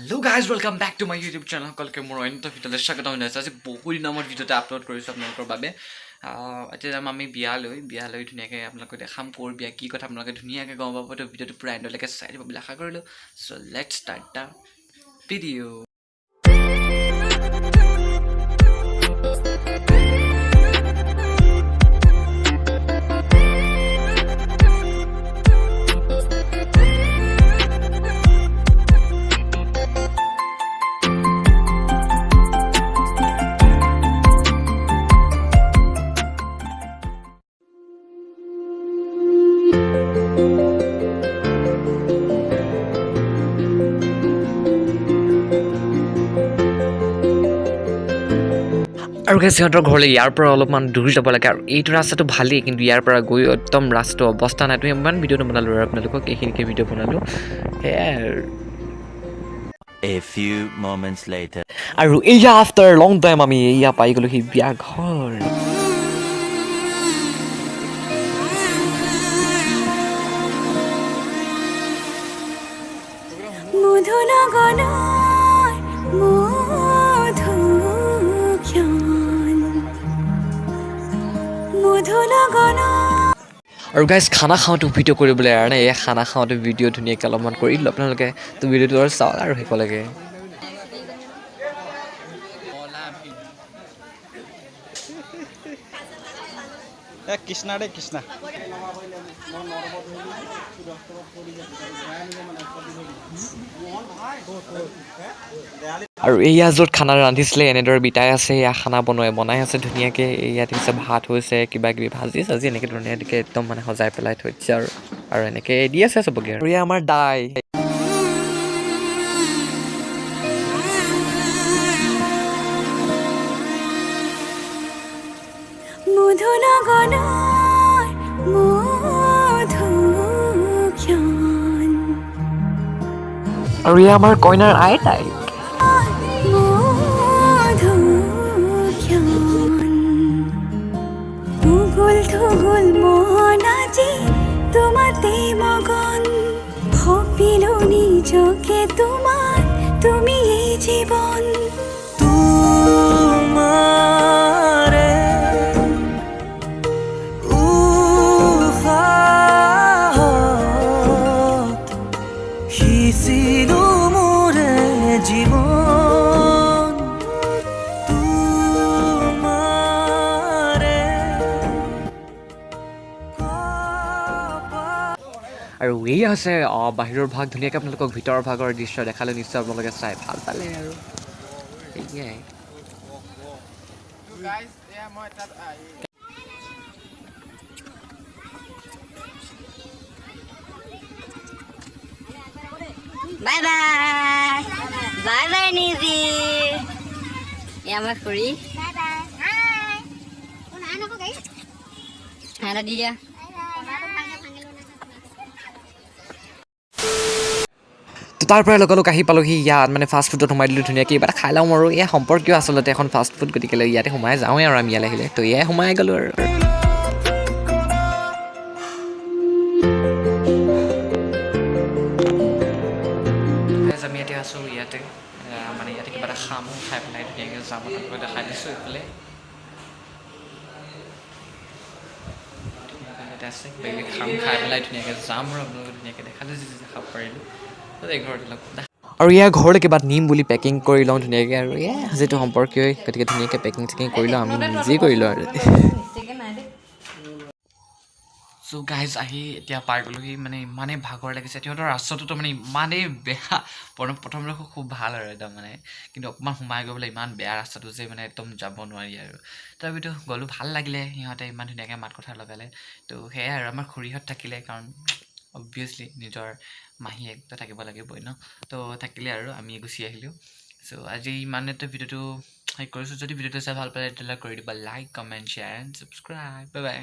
Hello guys, welcome back to my YouTube channel. সকলকে মোৰ অন্য ভিডিঅ'লৈ স্বাগতম জনাইছোঁ। আজি বহু দিনৰ মূৰত ভিডিঅ'টা আপলোড কৰিছোঁ আপোনালোকৰ বাবে। এতিয়া যাম আমি বিয়ালৈ ধুনীয়াকৈ আপোনালোকক দেখাম ক'ৰ বিয়া কি কথা আপোনালোকে ধুনীয়াকৈ গম পাব। তো ভিডিঅ'টো পূৰা এণ্ডলৈকে চাই দিব বুলি আশা কৰিলোঁ। চ' লেটছ ষ্টাৰ্ট দ্য ভিডিঅ'। আৰু সিহঁতৰ ঘৰলৈ ইয়াৰ পৰা অলপমান দূৰ যাব লাগে আৰু এইটো ৰাস্তাটো ভালেই, কিন্তু ইয়াৰ পৰা গৈ একদম ৰাস্তাটো অৱস্থা নাই। তো ইমান ভিডিঅ'টো বনালোঁ আৰু আপোনালোকক এইখিনিকে ভিডিঅ' বনালোঁ সেয়াই আৰু এয়া আফটাৰ লং টাইম আমি এয়া পাই গ'লোঁ সি বিয়া ঘৰ। আৰু গাইজ খানা খাওঁতে ভিডিঅ' কৰিবলৈ কাৰণে এই খানা খাওঁতে ভিডিঅ' ধুনীয়াকৈ অলপমান কৰি দিলোঁ আপোনালোকে। তো ভিডিঅ'টো আৰু চাওক আৰু শেষলৈকে। কৃষ্ণা দে কৃষ্ণা আৰু এয়া য'ত খানা ৰান্ধিছিলে এনেদৰে বিতাই আছে, এয়া খানা বনাই আছে ধুনীয়াকৈ। ইয়াত হৈছে ভাত হৈছে, কিবা কিবি ভাজি চাজি এনেকৈ ধুনীয়াকৈ একদম মানে সজাই পেলাই থৈ দিছে আৰু এনেকৈ দি আছে চবকে। আৰু এয়া আমাৰ দাই আৰু এয়া আমাৰ কইনাৰ আইতাই। তোমাতে মগন ভাবিলো নিজকে তোমাৰ, তুমি এই জীবন তোমাৰে হিসিলো মোৰে জীবন আৰু এয়া হৈছে বাহিৰৰ ভাগ। ধুনীয়াকৈ আপোনালোকক ভিতৰৰ ভাগৰ দৃশ্য দেখালে নিশ্চয় আপোনালোকে চাই ভাল পালে আৰু এয়াই। বাই বাই নিজি আমাৰ খুড়ি হ্যাঁ দিয়া তো তাৰ পৰাই লগালগ আহি পালোঁহি ইয়াত, মানে ফাষ্ট ফুডত সোমাই দিলোঁ ধুনীয়াকৈ। কিবা এটা খাই লওঁ আৰু এয়া সম্পৰ্কীয় আচলতে এখন ফাষ্ট ফুড, গতিকে ইয়াতে সোমাই যাওঁৱেই আৰু আমি ইয়ালৈ আহিলে। তো এয়াই সোমাই গ'লোঁ আৰু আমি এতিয়া আছোঁ ইয়াতে, মানে ইয়াতে কিবা এটা খাম, খাই পেলাই ধুনীয়াকৈ যাম। আপোনালোকক দেখাই দিছোঁ এইফালে ইয়াতে আছে কিবা কিবি খাম, খাই পেলাই ধুনীয়াকৈ যাম আৰু আপোনালোকক ধুনীয়াকৈ দেখালোঁ যি খাব পাৰিলোঁ। ঘৰত আৰু ইয়াৰ ঘৰলৈ কিবা নিম বুলি পেকিং কৰি লওঁ ধুনীয়াকৈ। আৰু যিটো সম্পৰ্কীয় গতিকে ধুনীয়াকৈ পেকিং চেকিং কৰি লওঁ, আমি নিজেই কৰিলোঁ আৰু। চ' গাইজ আহি এতিয়া পাই গ'লোহি, মানে ইমানেই ভাগৰ লাগিছে। সিহঁতৰ ৰাস্তাটোতো মানে ইমানেই বেয়া। প্ৰথমতে খুব ভাল আৰু একদম মানে, কিন্তু অকণমান সোমাই গৈ পেলাই ইমান বেয়া ৰাস্তাটো যে মানে একদম যাব নোৱাৰি আৰু। তথাপিতো গ'লোঁ, ভাল লাগিলে, সিহঁতে ইমান ধুনীয়াকৈ মাত কথা লগালে। তো সেয়াই আৰু আমাৰ খুৰীহঁত থাকিলে, কাৰণ অবভিয়াছলি নিজৰ মাহীয়েকটো থাকিব লাগিবই ন। তো থাকিলে আৰু আমি গুচি আহিলোঁ। চ' আজি ইমানতে ভিডিঅ'টো হেৰি কৰিছোঁ। যদি ভিডিঅ'টো চাই ভাল পালে তেতিয়াহ'লে কৰি দিবা like, comment, share and subscribe. Bye bye.